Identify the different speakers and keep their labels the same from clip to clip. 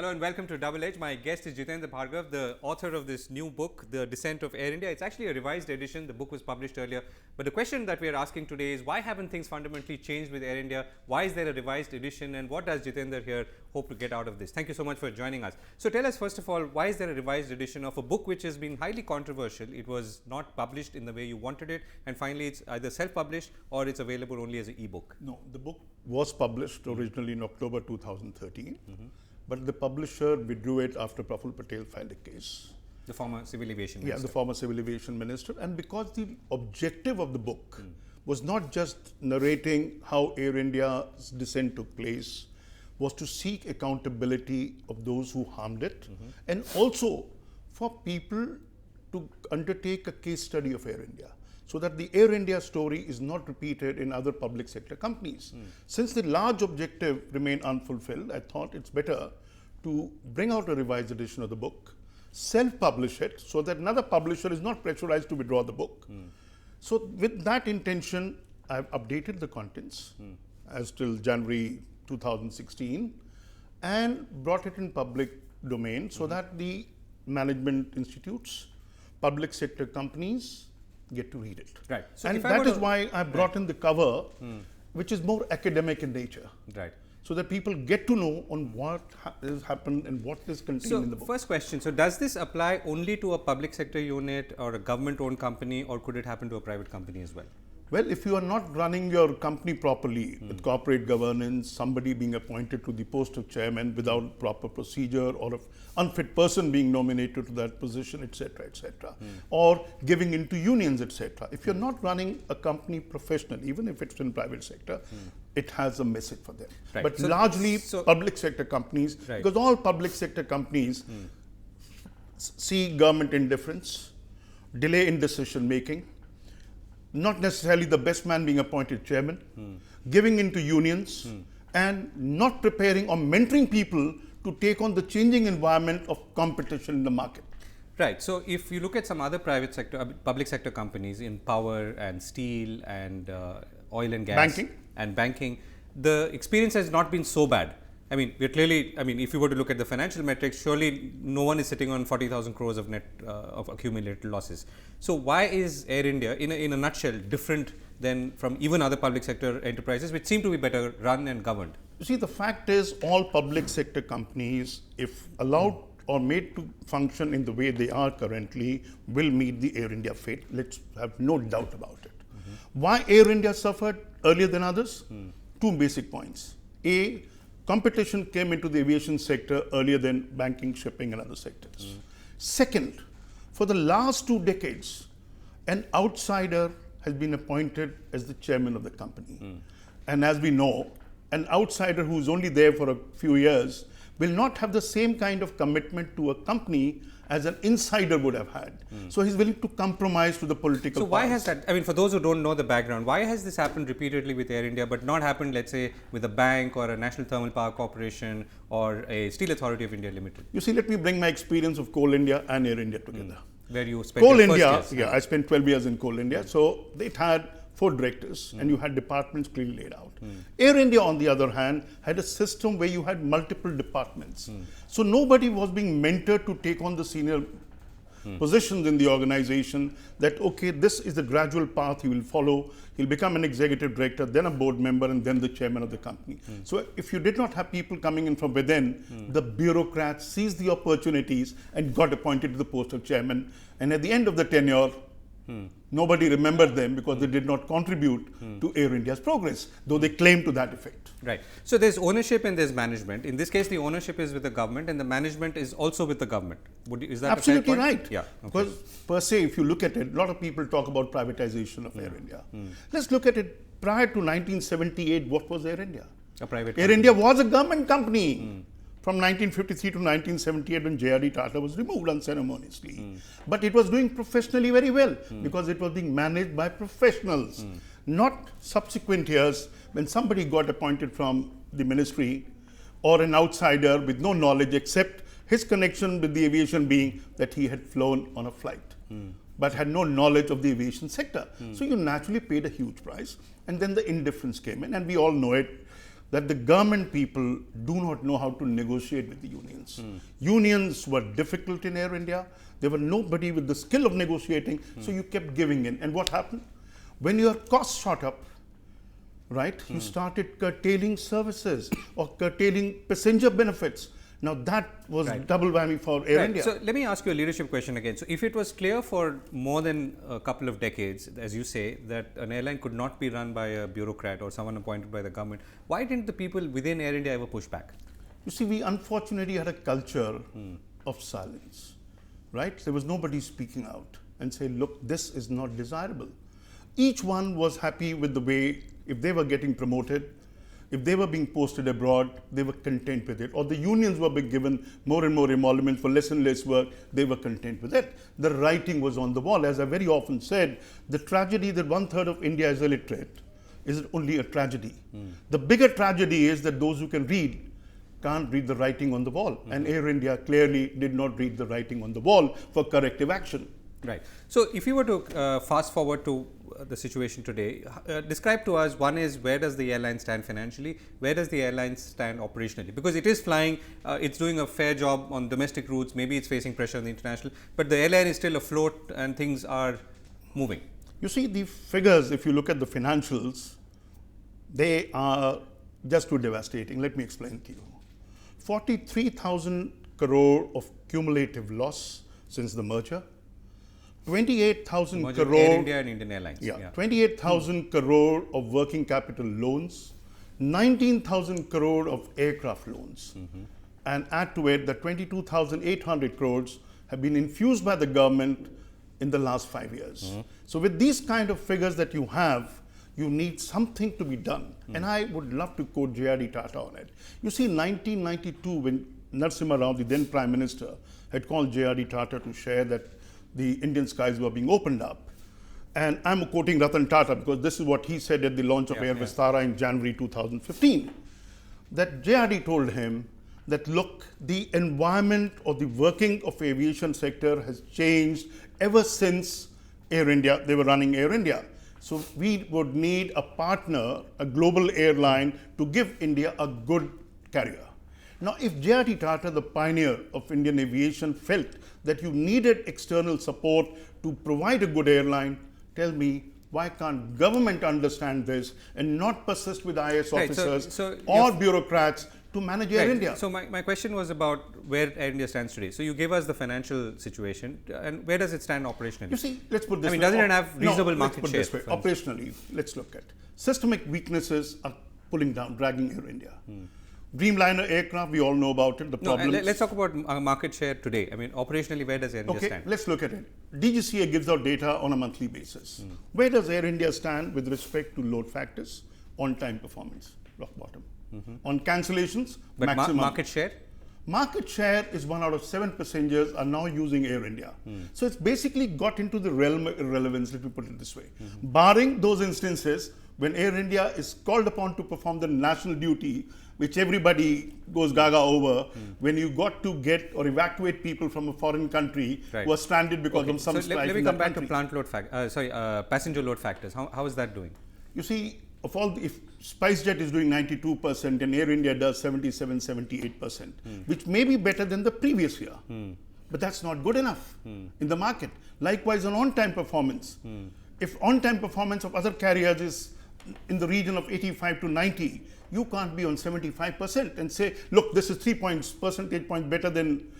Speaker 1: Hello and welcome to Double Edge. My guest is Jitendra Bhargava, the author of this new book, The Descent of Air India. It's actually a revised edition. The book was published earlier. But the question that we are asking today is, why haven't things fundamentally changed with Air India? Why is there a revised edition? And what does Jitendra here hope to get out of this? Thank you so much for joining us. So tell us, first of all, why is there a revised edition of a book which has been highly controversial? It was not published in the way you wanted it. And finally, it's either self-published or it's available only as an e-book.
Speaker 2: No, the book was published originally in October 2013. But the publisher withdrew it after Praful Patel filed a case.
Speaker 1: The former Civil Aviation Minister.
Speaker 2: Yeah, the former Civil Aviation Minister. And because the objective of the book was not just narrating how Air India's descent took place, was to seek accountability of those who harmed it, and also for people to undertake a case study of Air India, so that the Air India story is not repeated in other public sector companies. Since the large objective remained unfulfilled, I thought it's better to bring out a revised edition of the book, self-publish it, so that another publisher is not pressurized to withdraw the book. So with that intention, I've updated the contents as till January 2016 and brought it in public domain so that the management institutes, public sector companies, get to read it.
Speaker 1: Right. So
Speaker 2: and that is why I brought in the cover, which is more academic in nature.
Speaker 1: Right.
Speaker 2: So that people get to know on what has happened and what is contained in the book.
Speaker 1: First question, so does this apply only to a public sector unit or a government-owned company, or could it happen to a private company as well?
Speaker 2: Well, if you are not running your company properly with corporate governance, somebody being appointed to the post of chairman without proper procedure, or an unfit person being nominated to that position, etc., or giving into unions, etc. If you're not running a company professionally, even if it's in private sector, it has a message for them.
Speaker 1: Right.
Speaker 2: But
Speaker 1: So
Speaker 2: largely public sector companies, because all public sector companies see government indifference, delay in decision making, not necessarily the best man being appointed chairman, giving into unions, and not preparing or mentoring people to take on the changing environment of competition in the market.
Speaker 1: Right. So if you look at some other private sector, public sector companies in power and steel and oil and gas banking, the experience has not been so bad. I mean, we're clearly, if you were to look at the financial metrics, surely no one is sitting on 40,000 crores of net of accumulated losses. So why is Air India, in a nutshell, different than from even other public sector enterprises, which seem to be better run and governed?
Speaker 2: You see, the fact is, all public sector companies, if allowed or made to function in the way they are currently, will meet the Air India fate. Let's have no doubt about it. Why Air India suffered earlier than others? Two basic points. A, competition came into the aviation sector earlier than banking, shipping, and other sectors. Second, for the last 2 decades, an outsider has been appointed as the chairman of the company. And as we know, an outsider who's only there for a few years will not have the same kind of commitment to a company as an insider would have had. So he's willing to compromise to the political
Speaker 1: So why has that, for those who don't know the background, why has this happened repeatedly with Air India but not happened, let's say, with a bank or a National Thermal Power Corporation or a Steel Authority of India Limited?
Speaker 2: You see, let me bring my experience of Coal India and Air India together.
Speaker 1: Where you spent
Speaker 2: Coal
Speaker 1: your
Speaker 2: India,
Speaker 1: first years.
Speaker 2: I spent 12 years in Coal India. So it had 4 directors and you had departments clearly laid out. Air India, on the other hand, had a system where you had multiple departments. So nobody was being mentored to take on the senior positions in the organization, that okay, this is the gradual path he will follow. He'll become an executive director, then a board member, and then the chairman of the company. So if you did not have people coming in from within, the bureaucrats seized the opportunities and got appointed to the post of chairman. And at the end of the tenure, nobody remembered them because they did not contribute to Air India's progress, though they claim to that effect.
Speaker 1: Right. So there's ownership and there's management. In this case, the ownership is with the government and the management is also with the government. Is that
Speaker 2: absolutely
Speaker 1: a fair point?
Speaker 2: right?
Speaker 1: Yeah.
Speaker 2: Because per se, if you look at it, a lot of people talk about privatization of Air India. Let's look at it. Prior to 1978, what was Air India?
Speaker 1: A private
Speaker 2: Air India was a government company. From 1953 to 1978, when J.R.D. Tata was removed unceremoniously. But it was doing professionally very well because it was being managed by professionals. Not subsequent years when somebody got appointed from the ministry or an outsider with no knowledge except his connection with the aviation being that he had flown on a flight. But had no knowledge of the aviation sector. So you naturally paid a huge price. And then the indifference came in, and we all know it. that the government people do not know how to negotiate with the unions. Unions were difficult in Air India. There were nobody with the skill of negotiating, so you kept giving in. And what happened? When your costs shot up, right, you started curtailing services or curtailing passenger benefits. Now that was double whammy for Air India.
Speaker 1: So let me ask you a leadership question again. So if it was clear for more than a couple of decades, as you say, that an airline could not be run by a bureaucrat or someone appointed by the government, why didn't the people within Air India ever push back?
Speaker 2: You see, we unfortunately had a culture of silence, right? There was nobody speaking out and say, look, this is not desirable. Each one was happy with the way, if they were getting promoted, if they were being posted abroad, they were content with it. Or the unions were being given more and more emoluments for less and less work, they were content with it. The writing was on the wall. As I very often said, the tragedy that 1/3 of India is illiterate is only a tragedy. The bigger tragedy is that those who can read can't read the writing on the wall. And Air India clearly did not read the writing on the wall for corrective action.
Speaker 1: Right. So if you were to fast forward to the situation today, describe to us, one is, where does the airline stand financially? Where does the airline stand operationally? Because it is flying, it's doing a fair job on domestic routes, maybe it's facing pressure on the international, but the airline is still afloat and things are moving.
Speaker 2: You see, the figures, if you look at the financials, they are just too devastating. Let me explain to you. 43,000 crore of cumulative loss since the merger. 28,000 crore.
Speaker 1: Air India and Indian Airlines.
Speaker 2: Yeah. 28,000 crore of working capital loans, 19,000 crore of aircraft loans. And add to it, the 22,800 crores have been infused by the government in the last 5 years. So with these kind of figures that you have, you need something to be done. And I would love to quote J.R.D. Tata on it. You see, in 1992, when Narasimha Rao, the then Prime Minister, had called J.R.D. Tata to share that the Indian skies were being opened up. And I'm quoting Ratan Tata because this is what he said at the launch of Air Vistara in January 2015. That J.R.D. told him that, look, the environment or the working of aviation sector has changed ever since Air India, they were running Air India. So we would need a partner, a global airline, to give India a good carrier. Now, if J.R.D. Tata, the pioneer of Indian aviation, felt that you needed external support to provide a good airline, tell me, why can't government understand this and not persist with IAS officers or bureaucrats to manage Air India?
Speaker 1: So my question was about where Air India stands today. So you gave us the financial situation, and where does it stand operationally?
Speaker 2: You see, let's put this way.
Speaker 1: Doesn't it have reasonable market share?
Speaker 2: Operationally, let's look at systemic weaknesses are pulling down, dragging Air India. Dreamliner aircraft, we all know about it, the problems.
Speaker 1: Let's talk about market share today. I mean, operationally, where does Air India stand?
Speaker 2: Let's look at it. DGCA gives out data on a monthly basis. Where does Air India stand with respect to load factors, on-time performance, rock bottom? On cancellations,
Speaker 1: but
Speaker 2: maximum.
Speaker 1: Market share?
Speaker 2: Market share is 1 out of 7 passengers are now using Air India. So it's basically got into the realm of irrelevance, let me put it this way. Barring those instances when Air India is called upon to perform the national duty, which everybody goes gaga over, when you got to get or evacuate people from a foreign country who are stranded because of some strike.
Speaker 1: Let me come back to passenger load factors. How is that doing?
Speaker 2: You see, if SpiceJet is doing 92% and Air India does 77, 78%, which may be better than the previous year. But that's not good enough in the market. Likewise, on-time performance. If on-time performance of other carriers is in the region of 85 to 90, you can't be on 75% and say, look, this is 3 percentage points better than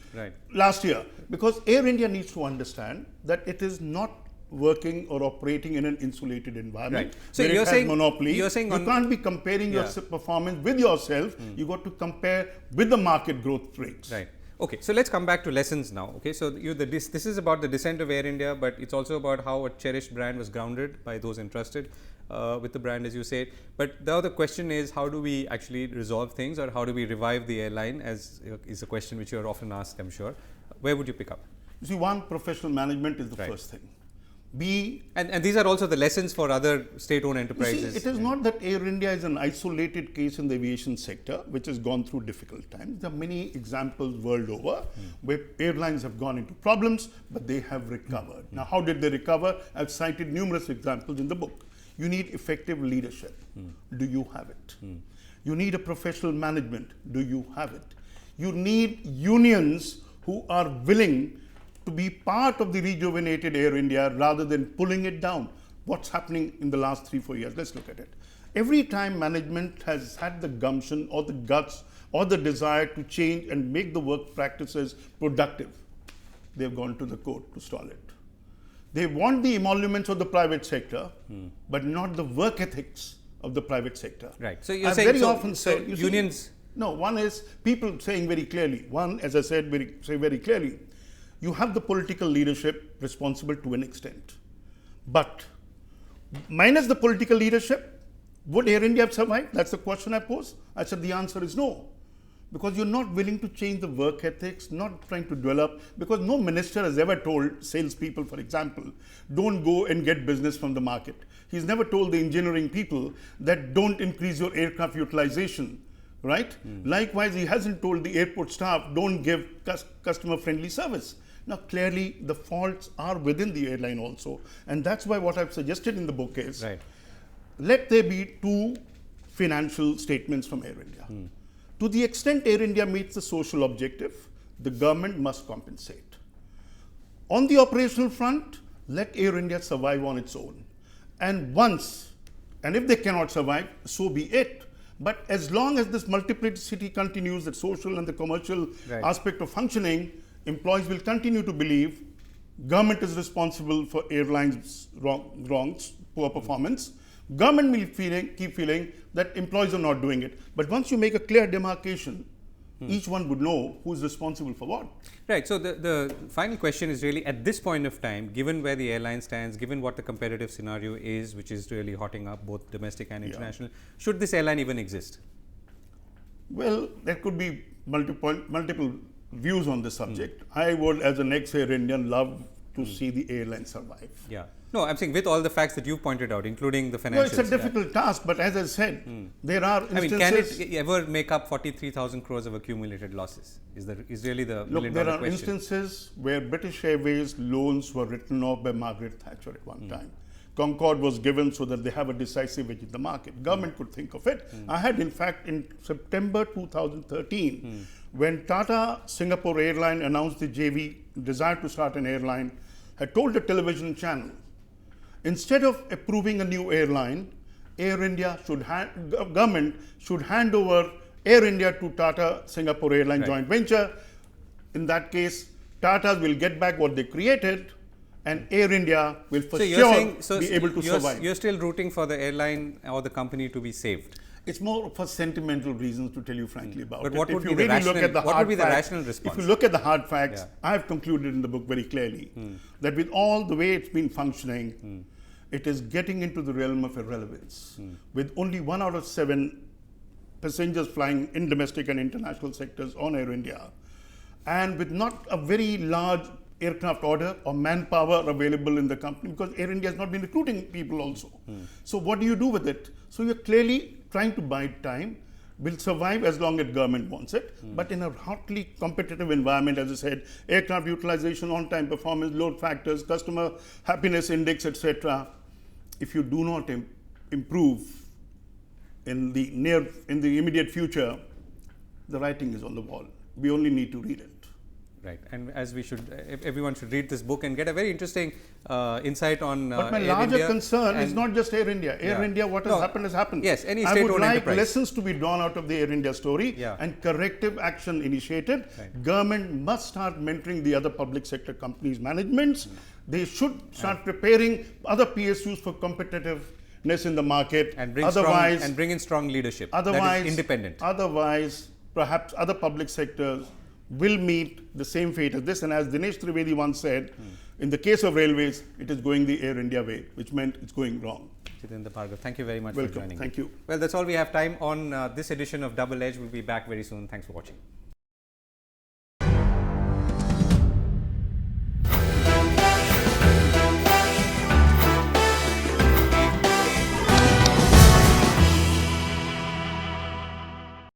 Speaker 2: last year. Because Air India needs to understand that it is not working or operating in an insulated environment.
Speaker 1: So
Speaker 2: where
Speaker 1: you're
Speaker 2: it
Speaker 1: saying,
Speaker 2: has monopoly.
Speaker 1: You're saying
Speaker 2: you can't be comparing your performance with yourself. You got to compare with the market growth rates.
Speaker 1: Right. Okay, so let's come back to lessons now. Okay, so this is about the descent of Air India, but it's also about how a cherished brand was grounded by those entrusted with the brand, as you said. But the other question is, how do we actually resolve things, or how do we revive the airline, as is a question which you are often asked, I'm sure. Where would you pick up?
Speaker 2: You see, one, professional management is the first thing.
Speaker 1: And these are also the lessons for other state-owned enterprises.
Speaker 2: See, it is not that Air India is an isolated case in the aviation sector, which has gone through difficult times. There are many examples world over where airlines have gone into problems, but they have recovered. Now, how did they recover? I've cited numerous examples in the book. You need effective leadership. Do you have it? You need a professional management. Do you have it? You need unions who are willing to be part of the rejuvenated Air India rather than pulling it down. What's happening in the last 3-4 years? Let's look at it. Every time management has had the gumption or the guts or the desire to change and make the work practices productive, they've gone to the court to stall it. They want the emoluments of the private sector, but not the work ethics of the private sector.
Speaker 1: Right. So you're
Speaker 2: I've
Speaker 1: saying
Speaker 2: very often said,
Speaker 1: unions.
Speaker 2: No, one is people saying very clearly. One, as I said, say very clearly, you have the political leadership responsible to an extent, but minus the political leadership, would Air India have survived? That's the question I pose. I said the answer is no. Because you're not willing to change the work ethics, not trying to develop, because no minister has ever told salespeople, for example, don't go and get business from the market. He's never told the engineering people that don't increase your aircraft utilization, right? Likewise, he hasn't told the airport staff, don't give customer-friendly service. Now, clearly, the faults are within the airline also. And that's why what I've suggested in the book is, let there be 2 financial statements from Air India. To the extent Air India meets the social objective, the government must compensate. On the operational front, let Air India survive on its own. And if they cannot survive, so be it. But as long as this multiplicity continues, the social and the commercial aspect of functioning, employees will continue to believe government is responsible for airlines' wrongs, poor performance. Government will keep feeling that employees are not doing it. But once you make a clear demarcation, each one would know who is responsible for what.
Speaker 1: Right. So the final question is really, at this point of time, given where the airline stands, given what the competitive scenario is, which is really hotting up both domestic and international, should this airline even exist?
Speaker 2: Well, there could be multiple views on this subject. I would, as an ex-Air Indian, love to see the airline survive.
Speaker 1: Yeah. No, I'm saying with all the facts that you've pointed out, including the financials. No,
Speaker 2: it's a difficult task, but as I said, there are instances.
Speaker 1: I mean, can it ever make up 43,000 crores of accumulated losses? Is really the
Speaker 2: look, there are
Speaker 1: question.
Speaker 2: Instances where British Airways loans were written off by Margaret Thatcher at one time. Concorde was given so that they have a decisive edge in the market. Government could think of it. I had, in fact, in September 2013, when Tata Singapore Airline announced the JV desire to start an airline, had told a television channel, instead of approving a new airline, government should hand over Air India to Tata Singapore Airline joint venture. In that case, Tata will get back what they created, and Air India will for sure be able to survive.
Speaker 1: You're still rooting for the airline or the company to be saved?
Speaker 2: It's more for sentimental reasons, to tell you frankly about it.
Speaker 1: But what would be the rational response?
Speaker 2: If you look at the hard facts, I have concluded in the book very clearly that with all the way it's been functioning, it is getting into the realm of irrelevance. With only 1 out of 7 passengers flying in domestic and international sectors on Air India, and with not a very large aircraft order or manpower available in the company, because Air India has not been recruiting people also. So what do you do with it? So you're clearly trying to buy time, will survive as long as government wants it, but in a hotly competitive environment, as I said, aircraft utilization, on-time performance, load factors, customer happiness index, etc. If you do not improve in the immediate future, the writing is on the wall. We only need to read it.
Speaker 1: Right, and as everyone should read this book and get a very interesting insight on
Speaker 2: But my larger concern is not just Air India. Air India, what has happened has happened.
Speaker 1: Yes, any state-owned enterprise.
Speaker 2: I would like lessons to be drawn out of the Air India story and corrective action initiated. Government must start mentoring the other public sector companies' managements. They should start preparing other PSUs for competitiveness in the market.
Speaker 1: And bring in strong leadership that is independent.
Speaker 2: Otherwise, perhaps other public sectors will meet the same fate as this. And as Dinesh Trivedi once said, in the case of railways, it is going the Air India way, which meant it's going wrong.
Speaker 1: Jitendra Bhargava, thank you very much for joining.
Speaker 2: Thank you.
Speaker 1: Well, that's all we have time on this edition of Double Edge. We'll be back very soon. Thanks for watching.